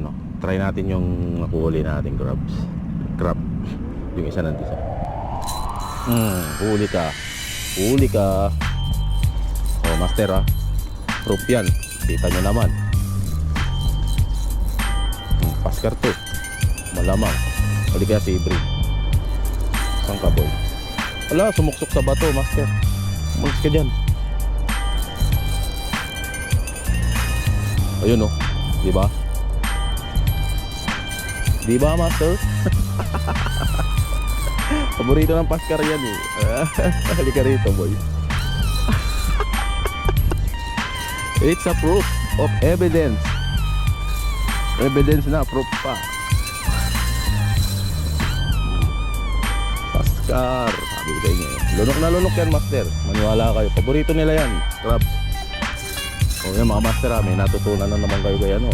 no? Try natin yung nakuhuli natin crab. Yung isa nandito sa huli ka. Oh master ha, proof yan, kita nyo naman. Paskar to, malamang. Huli kaya si Ibri. Saan ka boy? Wala, sumuksok sa bato master. Umalis ka dyan. Ayun oh, diba? Diba master? Paborito ng paskar yan eh. Halika rito boy. It's a proof of evidence. Evidence na, proof pa. Paskar. Sabi ko sa inyo, lunok na lunok yan master. Maniwala kayo, paborito nila yan, crab. O yan mga master ha, may natutunan na naman kayo kaya no.